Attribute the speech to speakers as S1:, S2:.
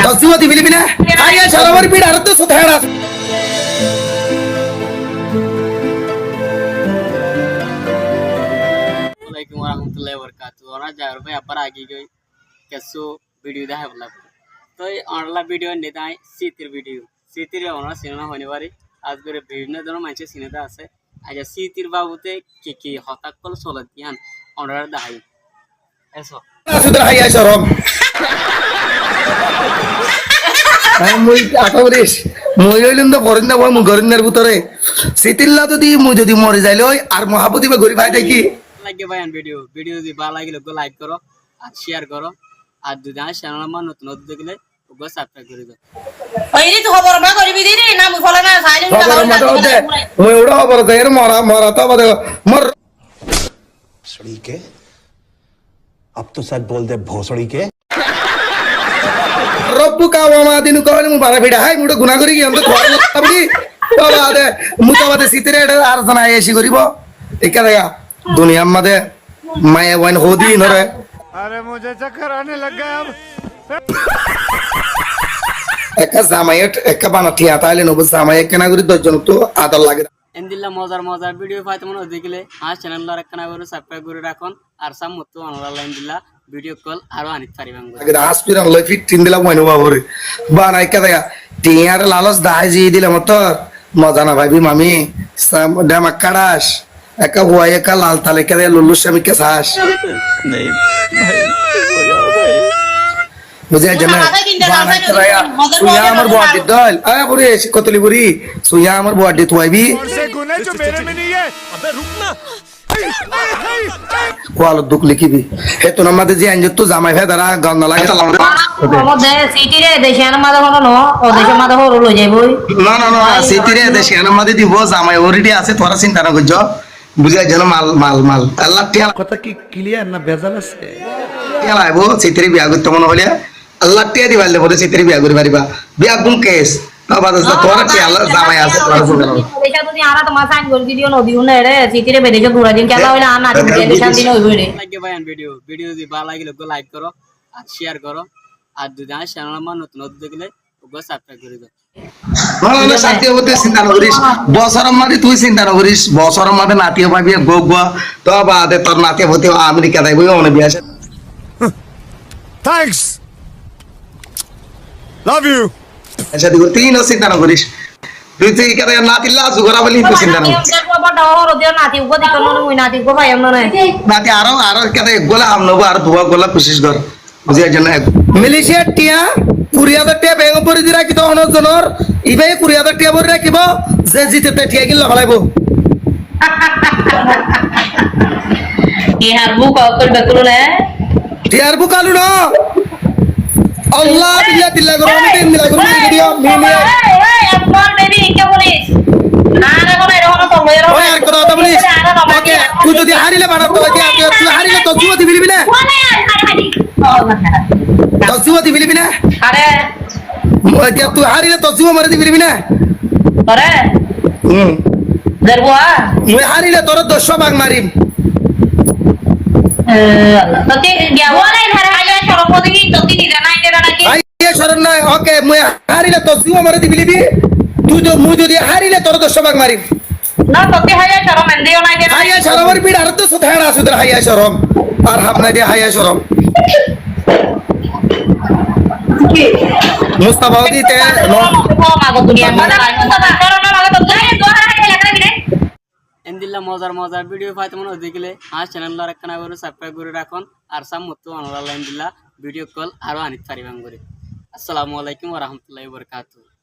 S1: দসুয়াতি ফিলিপিনা আইয়া সরোবর পিড আর তো সুধাড়া
S2: वालेकुम warahmatullahi wabarakatuh और जार भाई अपर आगे गई कैसो वीडियो देखा बोला तो ये ऑनलाइन वीडियो नेता है सीतिर ऑनलाइन सिनेमा होने वाली आज मेरे विभिन्न दोनों मैचेस सिनेमा आसे आज सीतिर बाबूते की हताक कल सोलत यान ऑनलाइन दाई ऐसा
S1: সুদর আইয়া সরম মুই আটাবরিস মুই হইলাম তো ফরেন্দা বই মু গরিন্দার ভিতরে সিতিল্লা যদি মরে যাইলে ওই আর মহাপতি বা গরিব ভাই দেখি
S2: লাগে ভাই ভিডিও যদি ভালো লাগে লোক লাইক করো আর শেয়ার করো আর যদি আর চ্যানেল আমার নতুন দেখলে ওগো সাবস্ক্রাইব করে দাও
S3: ওইনি তো খবর মা করিবি দিনি না মুই ফলা না সাইলেন্ট
S1: খবর মুই ওড়া খবর কইর মরা তো বাদে মর
S4: भोसड़ी के अब तो सच बोल दे भोसड़ी के
S1: রব্বু কাওয়ামা দিনু কইলে মু বারা ভিড়া হাই মুড়ো গুনাহ করি কি আমি তো খবর লাবি তো বাদে মু তো বাদে সিতিরে আর জানা এসি করিব একা দেখা দুনিয়ার মধ্যে মায়া ওয়ান হোদি নরে
S5: अरे मुझे चक्कर आने लग गया अब
S1: একা জামাইট একা বানাতি আতাইলে নব জামাই কেনা করি দজন তো আদর লাগে
S2: এন্দিল্লা মজার ভিডিও পাইতে মনে দেখলে আর চ্যানেল রাখনা করে সাবস্ক্রাইব করে রাখুন আর সামতো অনলাইন দিলা ভিডিও কল আরো আনিত পারিবাং
S1: আগে হাসপিটাল লই ফিট তিন দিলা মইনো বাবরে বানাই কা দেখা টিয়ার লালস দাই জি দিলাম তো মজা না ভাবি মামি ডামা কাড়াস একা হুয়া একা লাল তালে কে লুল্লু স্বামী কে সাস
S4: नहीं भाई
S1: বুঝে জানা বানাই কা দেখা সুয়া আমার বডি দল আয়া পুরি কতলি পুরি সুয়া আমার বডি তুইবি
S5: और से गुने जो मेरे में नहीं है अबे रुक ना
S1: কোয়াল দুক লিখিবি হে তো নামাতে জি আনজ তো জামাই ফেদারা গন্ধ লাগে
S3: আমার দে সিটি রে দেশিয়ানা মাদা হলো ন ও দেশে মাদা হলো লই যাইবই
S1: না সিতিরে দেশে নামাতে দিব জামাই অলরেডি আছে তোরা চিন্তা না করছ বুঝা যেন মাল আল্লাহ টিয়া
S4: কথা কি ক্লিয়ার না ভেজাল আছে
S1: টিয়া লাইবো সিতিরে বিয়া করতে মনে হলে আল্লাহ টিয়া দিবালে বলে সিতিরে বিয়া করে পারিবা বিয়া কোন কেস বাবা তোরা টিয়া আল্লাহ জামাই আছে তোরা বুঝা
S3: দেশা যদি আরা তো মাসান করে দিও নদিও না রে সিটি রে বেদেশে ঘুরা দিন কেলা হইলা আর না দিন শান্তি নই হইরে
S2: লাগে ভাই ভিডিও যদি ভালো লাগে লোক লাইক করো আর শেয়ার করো আর যদি আর চ্যানেল আমার নতুন দেখলে ওগো সাবস্ক্রাইব করে দাও
S1: না সাথী হতে চিন্তা না করিস বছরের মধ্যে তুই চিন্তা না করিস বছরের মধ্যে নাতিও পাবি গোগা তো বাদে তোর নাতি হতে আমেরিকা যাইবো অনেক বিয়া
S5: थैंक्स लव यू
S1: আচ্ছা দেখো তুই না চিন্তা না করিস তুই কেন নাতি লাজ করা বলি তুই চিন্তা না করিস
S3: নাতি উগো দিকন মুই নাতি উগো ভাই আমনা নাই
S1: নাতি আরো কেন গোলা হাম নব আর দুয়া গোলা কোশিশ কর বুঝিয়া জানা মালয়েশিয়া টিয়া 20000 টাকা ব্যাংক পরি দি রাখি তো অনজনর ইবাই 20000 টাকা পরি রাখিব যে জিতেতে টিয়া কি লাগাইবো
S3: কি হারবু কল বেকুল না
S1: টিয়ার বুকালু না আল্লাহ বিল্লাহ দিল্লাহ গরম দিন মিলা গরম ভিডিও মিলিয়ে
S3: আপন বেবি কে বলিস না না কোন এরকম তো মেরো
S1: ওই আর কথা বলিস ওকে তুই যদি হারিলে বাড়া তো তুই হারিলে তো জুয়াতি বিলিবি না তো জুয়াতি বিলিবি না
S3: আরে
S1: তুই হারিলে তো জুয়া মারি বিলিবি না
S3: আরে দরবুয়া
S1: মুই হারিলে তোর 200 ভাগ মারিম
S3: তোকে গেওয়া নাই ধারে আইয়া সরপতি কি তোকে দিদা নাই দেনা নাকি
S1: ভাই এ শরণ নাই ওকে মুই হারিলে তো জুয়া মারি বিলিবি মুই যদি হারিলে তোর 200 ভাগ মারিম
S3: না তোকে হাইয়া শরম এন্দিও নাই দেনা
S1: হাইয়া শরমের পিড আর তো সুধাড়া সুদর হাইয়া শরম আর হামনা দিয়ে হাইয়া শরম মুস্তাফা দিতে
S3: মাগো দুনিয়া মাদা মুস্তাফা করোনা মাগো তো যাই দোয়া হাইয়া লাগা দিনে
S2: এন্দিল্লা মজার ভিডিও পাইতে মনে দেখলে আর চ্যানেল রাখনা করে সাবস্ক্রাইব করে রাখুন আর সামতো অনলাইন দিলা ভিডিও কল আরো আনিত পারিবাং করে আসসালামু আলাইকুম ওয়া রাহমাতুল্লাহি ওয়া বারাকাতুহু